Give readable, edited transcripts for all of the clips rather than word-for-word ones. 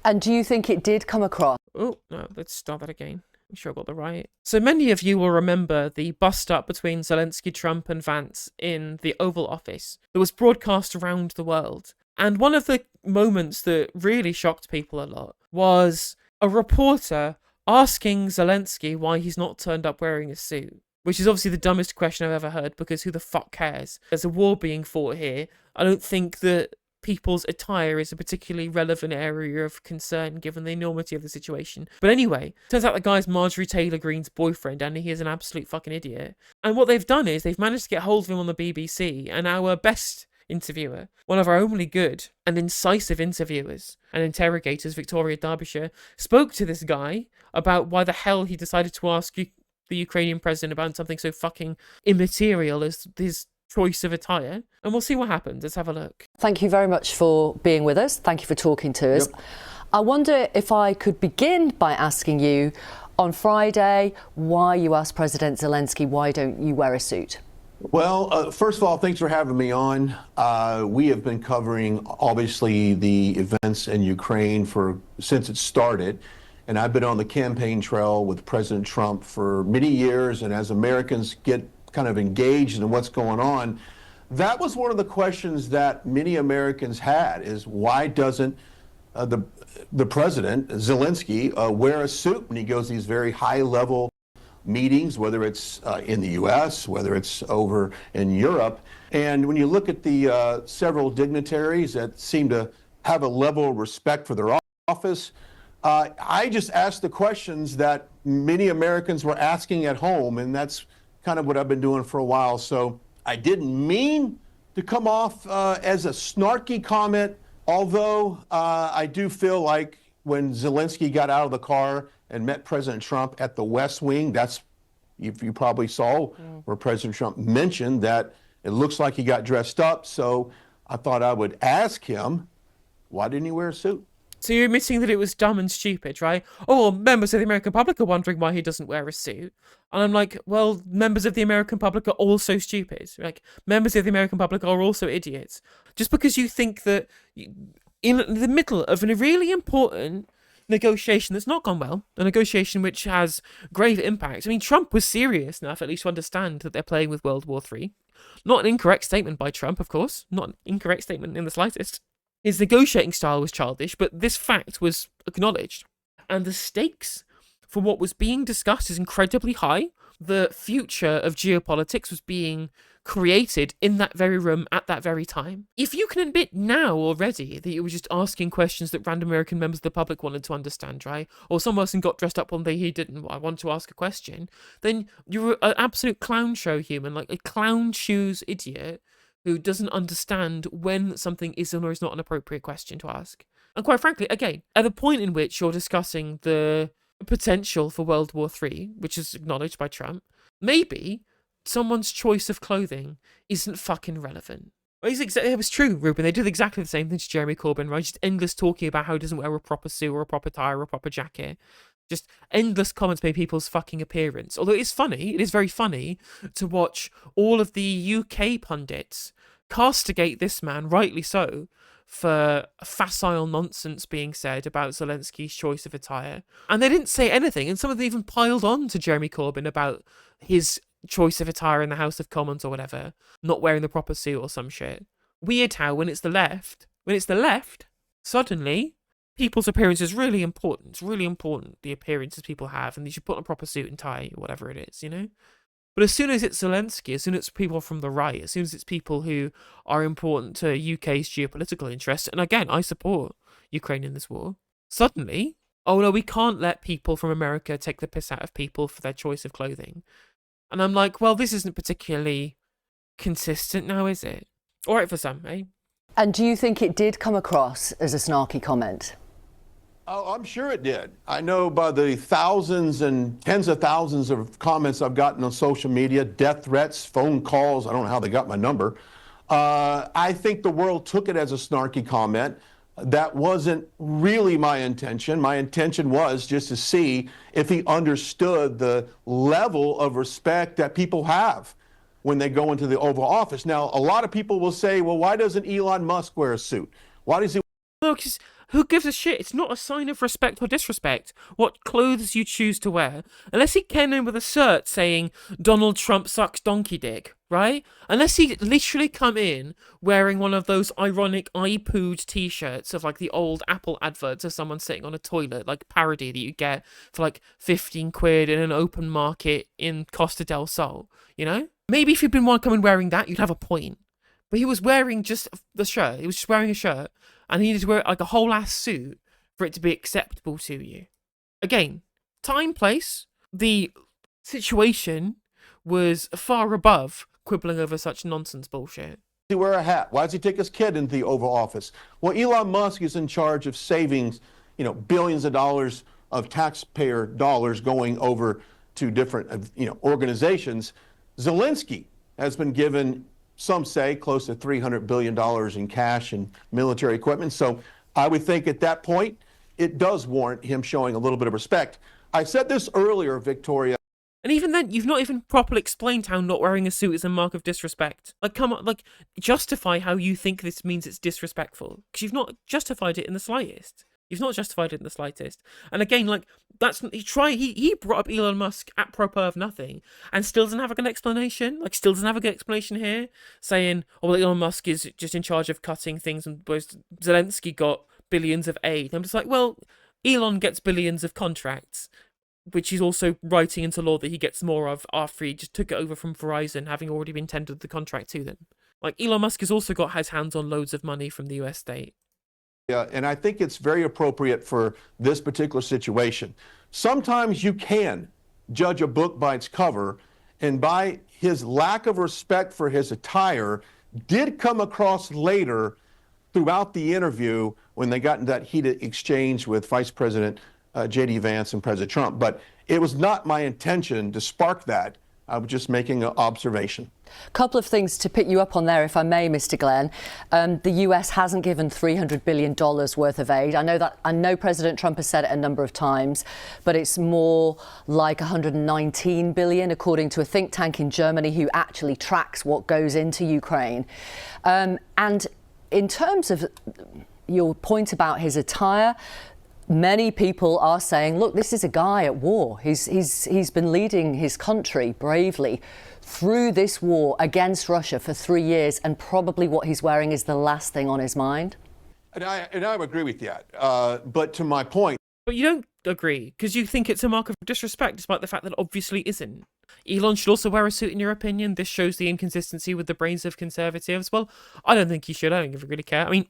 And do you think it did come across? Oh, no, let's start that again. I'm sure I got the right. So many of you will remember the bust-up between Zelensky, Trump, and Vance in the Oval Office that was broadcast around the world. And one of the moments that really shocked people a lot was a reporter asking Zelensky why he's not turned up wearing a suit. Which is obviously the dumbest question I've ever heard, because who the fuck cares? There's a war being fought here. I don't think that people's attire is a particularly relevant area of concern given the enormity of the situation. But anyway, turns out the guy's Marjorie Taylor-Greene's boyfriend, and he is an absolute fucking idiot. And what they've done is they've managed to get hold of him on the BBC, and our best interviewer, one of our only good and incisive interviewers and interrogators, Victoria Derbyshire, spoke to this guy about why the hell he decided to ask the Ukrainian president about something so fucking immaterial as his choice of attire, and we'll see what happens. Let's have a look. Thank you very much for being with us. Thank you for talking to us. Yep. I wonder if I could begin by asking you, on Friday, why you asked President Zelensky, why don't you wear a suit? Well, first of all, thanks for having me on. We have been covering, obviously, the events in Ukraine since it started. And I've been on the campaign trail with President Trump for many years. And as Americans get kind of engaged in what's going on, that was one of the questions that many Americans had, is why doesn't the president, Zelensky, wear a suit when he goes to these very high-level meetings, whether it's in the U.S., whether it's over in Europe. And when you look at the several dignitaries that seem to have a level of respect for their office, I just asked the questions that many Americans were asking at home, and that's kind of what I've been doing for a while. So I didn't mean to come off as a snarky comment, although I do feel like when Zelensky got out of the car and met President Trump at the West Wing, that's, if you probably saw where President Trump mentioned that it looks like he got dressed up. So I thought I would ask him, why didn't he wear a suit? So you're admitting that it was dumb and stupid, right? Oh, well, members of the American public are wondering why he doesn't wear a suit. And I'm like, well, members of the American public are also stupid. Like, members of the American public are also idiots. Just because you think that in the middle of a really important negotiation that's not gone well, a negotiation which has grave impact. I mean, Trump was serious enough at least to understand that they're playing with World War III. Not an incorrect statement by Trump, of course. Not an incorrect statement in the slightest. His negotiating style was childish, but this fact was acknowledged. And the stakes for what was being discussed is incredibly high. The future of geopolitics was being created in that very room at that very time. If you can admit now already that you were just asking questions that random American members of the public wanted to understand, right? Or some person got dressed up one day he didn't, I want to ask a question, then you're an absolute clown show human, like a clown shoes idiot who doesn't understand when something is or is not an appropriate question to ask. And quite frankly, again, at the point in which you're discussing the potential for World War III, which is acknowledged by Trump, maybe someone's choice of clothing isn't fucking relevant. It was true, Ruben. They did exactly the same thing to Jeremy Corbyn, right? Just endless talking about how he doesn't wear a proper suit or a proper tie or a proper jacket. Just endless comments by people's fucking appearance. Although it is very funny to watch all of the UK pundits castigate this man, rightly so, for facile nonsense being said about Zelensky's choice of attire. And they didn't say anything, and some of them even piled on to Jeremy Corbyn about his choice of attire in the House of Commons or whatever, not wearing the proper suit or some shit. Weird how when it's the left, suddenly people's appearance is really important. It's really important, the appearances people have, and you should put on a proper suit and tie or whatever it is, you know? But as soon as it's Zelensky, as soon as it's people from the right, as soon as it's people who are important to UK's geopolitical interests, and again, I support Ukraine in this war, suddenly, oh no, we can't let people from America take the piss out of people for their choice of clothing. And I'm like, well, this isn't particularly consistent now, is it? All right for some, eh? And do you think it did come across as a snarky comment? Oh, I'm sure it did. I know by the thousands and tens of thousands of comments I've gotten on social media, death threats, phone calls, I don't know how they got my number. I think the world took it as a snarky comment. That wasn't really my intention. My intention was just to see if he understood the level of respect that people have when they go into the Oval Office. Now, a lot of people will say, well, why doesn't Elon Musk wear a suit? Why does he? No, because Who gives a shit? It's not a sign of respect or disrespect what clothes you choose to wear. Unless he came in with a shirt saying, Donald Trump sucks donkey dick, right? Unless he literally come in wearing one of those ironic I-pooed t-shirts of like the old Apple adverts of someone sitting on a toilet, like parody that you get for like 15 quid in an open market in Costa del Sol, you know? Maybe if you'd been one coming wearing that, you'd have a point. But he was wearing just the shirt. He was just wearing a shirt. And he needed to wear like a whole ass suit for it to be acceptable to you. Again, time, place, the situation was far above quibbling over such nonsense bullshit. He wear a hat? Why does he take his kid into the Oval Office? Well, Elon Musk is in charge of savings, billions of dollars of taxpayer dollars going over to different, organizations. Zelensky has been given, some say, close to $300 billion in cash and military equipment. So I would think at that point, it does warrant him showing a little bit of respect. I said this earlier, Victoria. And even then, you've not even properly explained how not wearing a suit is a mark of disrespect. Like, come on, like, justify how you think this means it's disrespectful. Because you've not justified it in the slightest. You've not justified it in the slightest. And again, like, he brought up Elon Musk apropos of nothing and still doesn't have a good explanation. Like, still doesn't have a good explanation here, saying, oh, well, Elon Musk is just in charge of cutting things, and whereas Zelensky got billions of aid. I'm just like, well, Elon gets billions of contracts, which he's also writing into law that he gets more of after he just took it over from Verizon, having already been tendered the contract to them. Like, Elon Musk has also got his hands on loads of money from the US state. Yeah, and I think it's very appropriate for this particular situation. Sometimes you can judge a book by its cover, and by his lack of respect for his attire did come across later throughout the interview when they got in that heated exchange with Vice President J.D. Vance and President Trump. But it was not my intention to spark that. I was just making an observation. A couple of things to pick you up on there, if I may, Mr. Glenn. The US hasn't given $300 billion worth of aid. I know President Trump has said it a number of times, but it's more like $119 billion, according to a think tank in Germany who actually tracks what goes into Ukraine. And in terms of your point about his attire, many people are saying, look, this is a guy at war. He's been leading his country bravely through this war against Russia for 3 years, and probably what he's wearing is the last thing on his mind. And I agree with that. But to my point. But you don't agree, because you think it's a mark of disrespect, despite the fact that it obviously isn't. Elon should also wear a suit, in your opinion. This shows the inconsistency with the brains of conservatives. Well, I don't think he should. I don't really care. I mean,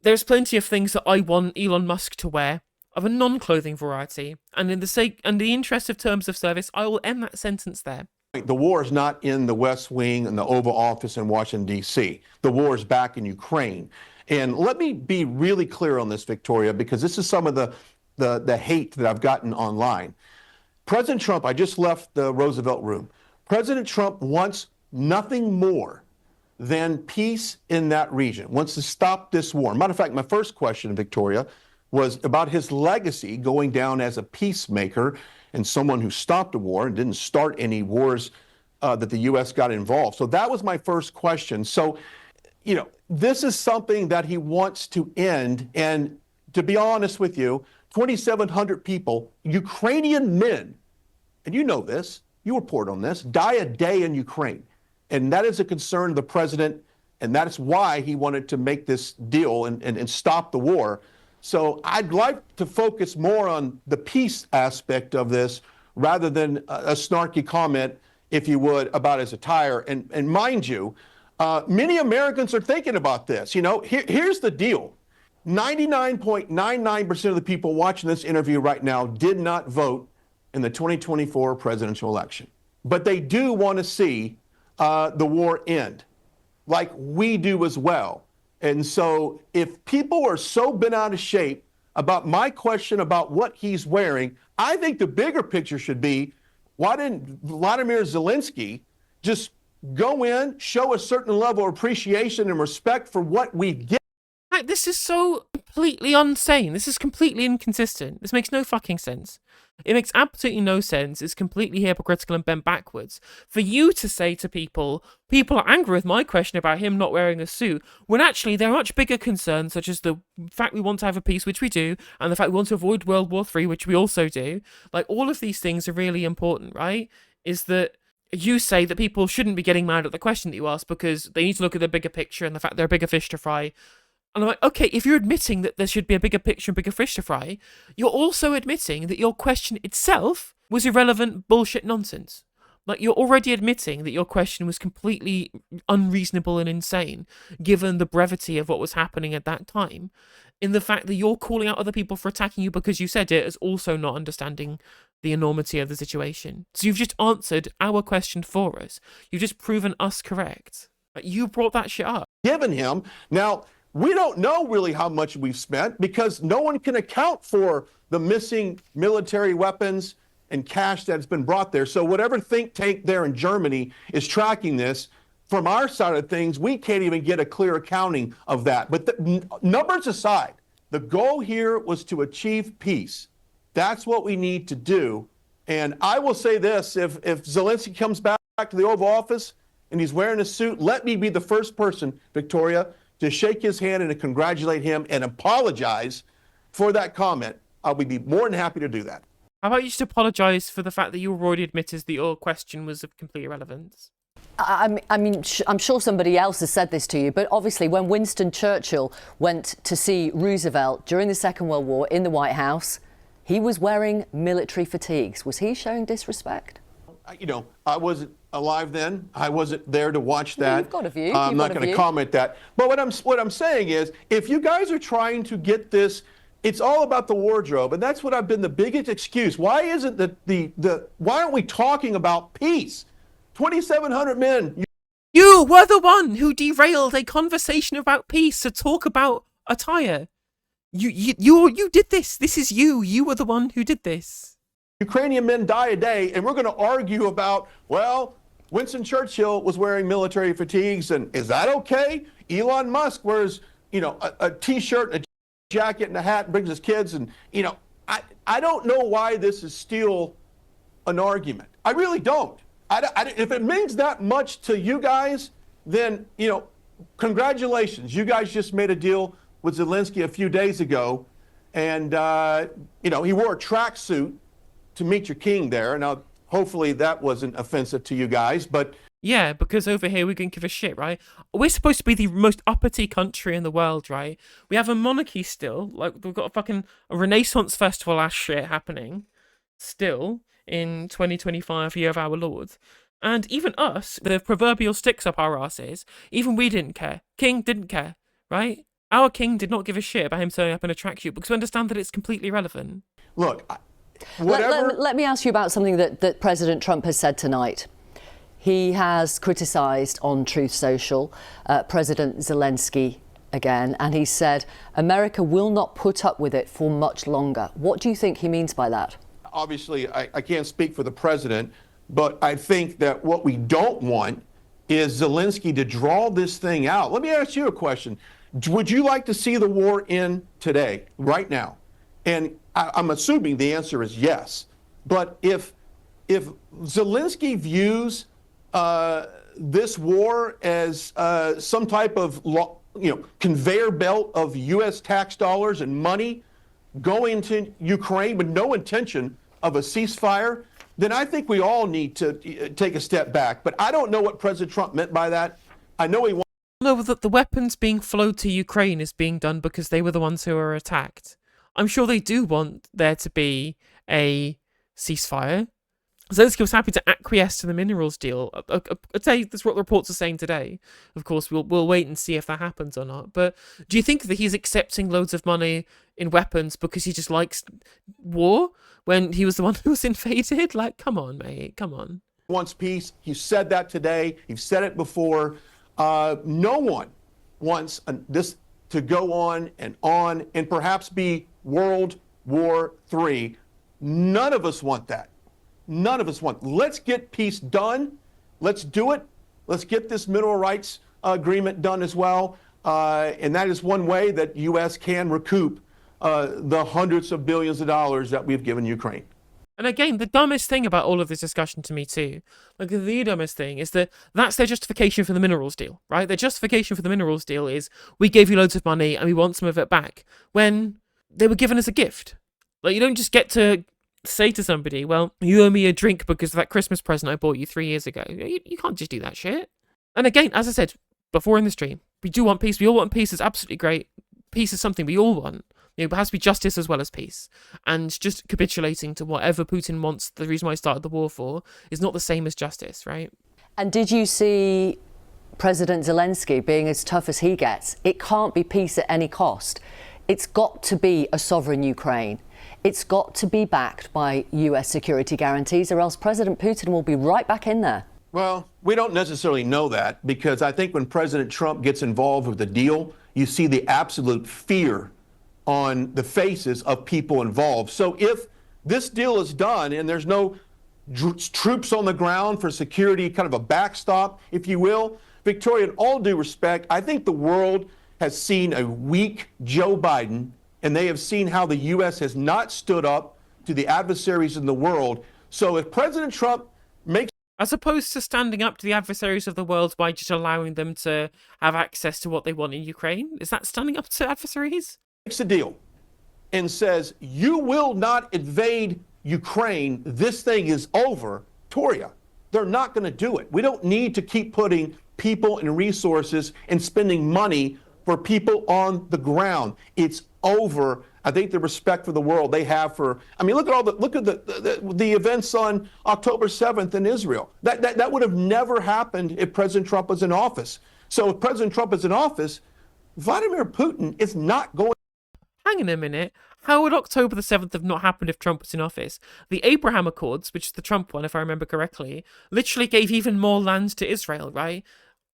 there's plenty of things that I want Elon Musk to wear of a non-clothing variety, and in the interest of terms of service, I will end that sentence there. The war is not in the West Wing and the Oval Office in Washington, D.C. The war is back in Ukraine. And let me be really clear on this, Victoria, because this is some of the hate that I've gotten online. President Trump, I just left the Roosevelt room. President Trump wants nothing more than peace in that region, wants to stop this war. Matter of fact, my first question, Victoria, was about his legacy going down as a peacemaker and someone who stopped a war and didn't start any wars that the U.S. got involved. So that was my first question. So, this is something that he wants to end. And to be honest with you, 2,700 people, Ukrainian men, and you know this, you report on this, die a day in Ukraine. And that is a concern of the president, and that is why he wanted to make this deal and stop the war. So I'd like to focus more on the peace aspect of this rather than a snarky comment, if you would, about his attire. And mind you, many Americans are thinking about this. Here's the deal. 99.99% of the people watching this interview right now did not vote in the 2024 presidential election. But they do want to see the war end, like we do as well. And so if people are so bent out of shape about my question about what he's wearing, I think the bigger picture should be, why didn't Vladimir Zelensky just go in, show a certain level of appreciation and respect for what we get? like, this is so completely insane. This is completely inconsistent. This makes no fucking sense. It makes absolutely no sense. It's completely hypocritical and bent backwards. For you to say to people are angry with my question about him not wearing a suit, when actually there are much bigger concerns, such as the fact we want to have a peace, which we do, and the fact we want to avoid World War III, which we also do. Like, all of these things are really important, right? Is that you say that people shouldn't be getting mad at the question that you ask because they need to look at the bigger picture and the fact there are bigger fish to fry. And I'm like, okay, if you're admitting that there should be a bigger picture and bigger fish to fry, you're also admitting that your question itself was irrelevant bullshit nonsense. Like, you're already admitting that your question was completely unreasonable and insane, given the brevity of what was happening at that time. In the fact that you're calling out other people for attacking you because you said it, as also not understanding the enormity of the situation. So you've just answered our question for us. You've just proven us correct. Like, you brought that shit up. Given him. Now, we don't know really how much we've spent because no one can account for the missing military weapons and cash that's been brought there. So whatever think tank there in Germany is tracking this, from our side of things, we can't even get a clear accounting of that. But numbers aside, the goal here was to achieve peace. That's what we need to do. And I will say this, if Zelensky comes back to the Oval Office and he's wearing a suit, let me be the first person, Victoria, to shake his hand and to congratulate him and apologize for that comment. I'll be more than happy to do that. How about you just apologise for the fact that you already admitted that your question was of complete irrelevance? I mean, I'm sure somebody else has said this to you, but obviously when Winston Churchill went to see Roosevelt during the Second World War in the White House, he was wearing military fatigues. Was he showing disrespect? You know, I wasn't alive then. I wasn't there to watch that. You've got a view. I'm not going to comment that. But what I'm saying is, if you guys are trying to get this, it's all about the wardrobe, and that's what I've been the biggest excuse. Why isn't why aren't we talking about peace? 2,700 men. You were the one who derailed a conversation about peace to talk about attire. You did this. This is you. You were the one who did this. Ukrainian men die a day, and we're going to argue about, well, Winston Churchill was wearing military fatigues, and is that okay? Elon Musk wears, you know, a T-shirt, a jacket, and a hat, and brings his kids, and, you know, I don't know why this is still an argument. I really don't. If it means that much to you guys, then, you know, congratulations. You guys just made a deal with Zelensky a few days ago, and, you know, he wore a tracksuit to meet your king there. Now, hopefully that wasn't offensive to you guys, but... Yeah, because over here we can give a shit, right? We're supposed to be the most uppity country in the world, right? We have a monarchy still. Like, we've got a Renaissance festival ass shit happening still in 2025, year of our Lord. And even us, the proverbial sticks up our asses, even we didn't care. King didn't care, right? Our king did not give a shit about him turning up in a tracksuit because we understand that it's completely irrelevant. Look, let me ask you about something that President Trump has said tonight. He has criticised on Truth Social President Zelensky again, and he said America will not put up with it for much longer. What do you think he means by that? Obviously, I can't speak for the president, but I think that what we don't want is Zelensky to draw this thing out. Let me ask you a question. Would you like to see the war end today, right now? And I'm assuming the answer is yes. But if Zelensky views this war as some type of conveyor belt of U.S. tax dollars and money going to Ukraine with no intention of a ceasefire, then I think we all need to take a step back. But I don't know what President Trump meant by that. I know he wants... No, that the weapons being flowed to Ukraine is being done because they were the ones who were attacked. I'm sure they do want there to be a ceasefire. Zelensky was happy to acquiesce to the minerals deal. I'd say that's what reports are saying today. Of course, we'll wait and see if that happens or not. But do you think that he's accepting loads of money in weapons because he just likes war when he was the one who was invaded? Like, come on, mate, come on. Wants peace. He said that today. He's said it before. No one wants this to go on and perhaps be World War III. None of us want that. None of us want. Let's get peace done. Let's do it. Let's get this mineral rights agreement done as well. And that is one way that U.S. can recoup the hundreds of billions of dollars that we've given Ukraine. And again, the dumbest thing about all of this discussion to me too, like the dumbest thing is that that's their justification for the minerals deal, right? Their justification for the minerals deal is we gave you loads of money and we want some of it back, when they were given as a gift. Like, you don't just get to say to somebody, well, you owe me a drink because of that Christmas present I bought you 3 years ago. You can't just do that shit. And again, as I said before in the stream, we do want peace. We all want peace. It's absolutely great. Peace is something we all want. It has to be justice as well as peace. And just capitulating to whatever Putin wants, the reason why he started the war for, is not the same as justice, right? And did you see President Zelensky being as tough as he gets? It can't be peace at any cost. It's got to be a sovereign Ukraine. It's got to be backed by US security guarantees, or else President Putin will be right back in there. Well, we don't necessarily know that, because I think when President Trump gets involved with the deal, you see the absolute fear on the faces of people involved. So if this deal is done and there's no troops on the ground for security, kind of a backstop, if you will, Victoria, in all due respect, I think the world has seen a weak Joe Biden, and they have seen how the U.S. has not stood up to the adversaries in the world. So if President Trump makes, as opposed to standing up to the adversaries of the world by just allowing them to have access to what they want in Ukraine, is that standing up to adversaries? makes a deal and says, you will not invade Ukraine, this thing is over, Toria, they're not going to do it. We don't need to keep putting people and resources and spending money for people on the ground. It's over. I think the respect for the world they have for, I mean, look at the events on October 7th in Israel. That would have never happened if President Trump was in office. So if President Trump is in office, Vladimir Putin is not going. Hang on a minute. How would October the 7th have not happened if Trump was in office? The Abraham Accords, which is the Trump one, if I remember correctly, literally gave even more land to Israel, right?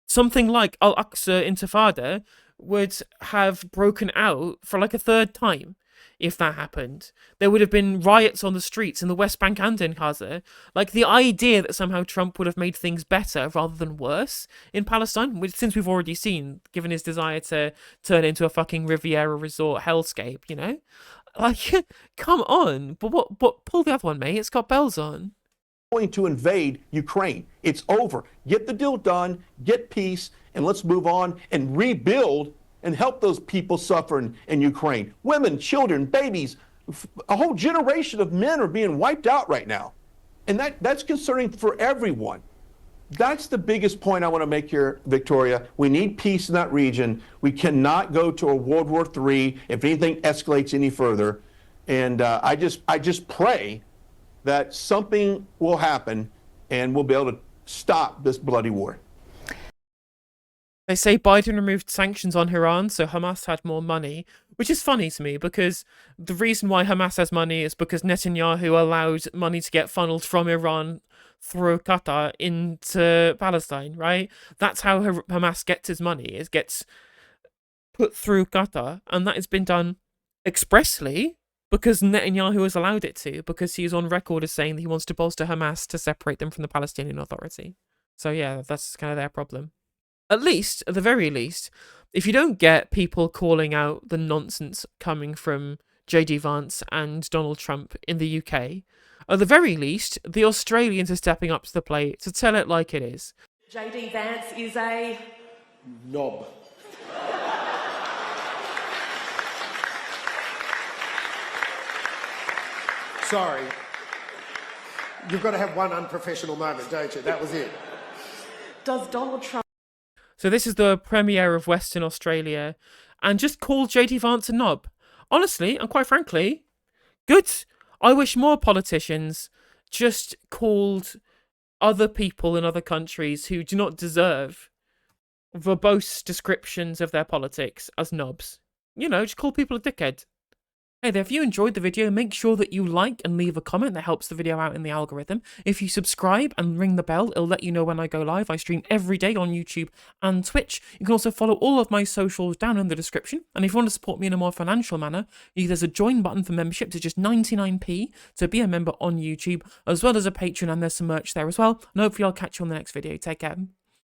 Something like Al-Aqsa Intifada would have broken out for like a third time if that happened. There would have been riots on the streets in the West Bank and in Gaza. Like, the idea that somehow Trump would have made things better rather than worse in Palestine, which, since we've already seen, given his desire to turn into a fucking Riviera resort hellscape, you know? Like, come on. But pull the other one, mate. It's got bells on. Going to invade Ukraine. It's over. Get the deal done, get peace, and let's move on and rebuild and help those people suffering in Ukraine. Women, children, babies, a whole generation of men are being wiped out right now. And that's concerning for everyone. That's the biggest point I want to make here, Victoria. We need peace in that region. We cannot go to a World War III if anything escalates any further. And I just pray that something will happen and we'll be able to stop this bloody war. They say Biden removed sanctions on Iran, so Hamas had more money, which is funny to me, because the reason why Hamas has money is because Netanyahu allowed money to get funneled from Iran through Qatar into Palestine, right? That's how Hamas gets his money, it gets put through Qatar, and that has been done expressly because Netanyahu has allowed it to, because he is on record as saying that he wants to bolster Hamas to separate them from the Palestinian Authority. So yeah, that's kind of their problem. At least, at the very least, if you don't get people calling out the nonsense coming from JD Vance and Donald Trump in the UK, at the very least, the Australians are stepping up to the plate to tell it like it is. JD Vance is a knob. Sorry. You've got to have one unprofessional moment, don't you? That was it. Does Donald Trump... So this is the Premier of Western Australia, and just called JD Vance a knob. Honestly, and quite frankly, good. I wish more politicians just called other people in other countries who do not deserve verbose descriptions of their politics as knobs. You know, just call people a dickhead. Hey there, if you enjoyed the video, make sure that you like and leave a comment. That helps the video out in the algorithm. If you subscribe and ring the bell, it'll let you know when I go live. I stream every day on YouTube and Twitch. You can also follow all of my socials down in the description. And if you want to support me in a more financial manner, there's a join button for membership to just 99p to be a member on YouTube, as well as a Patreon, and there's some merch there as well. And hopefully I'll catch you on the next video. Take care.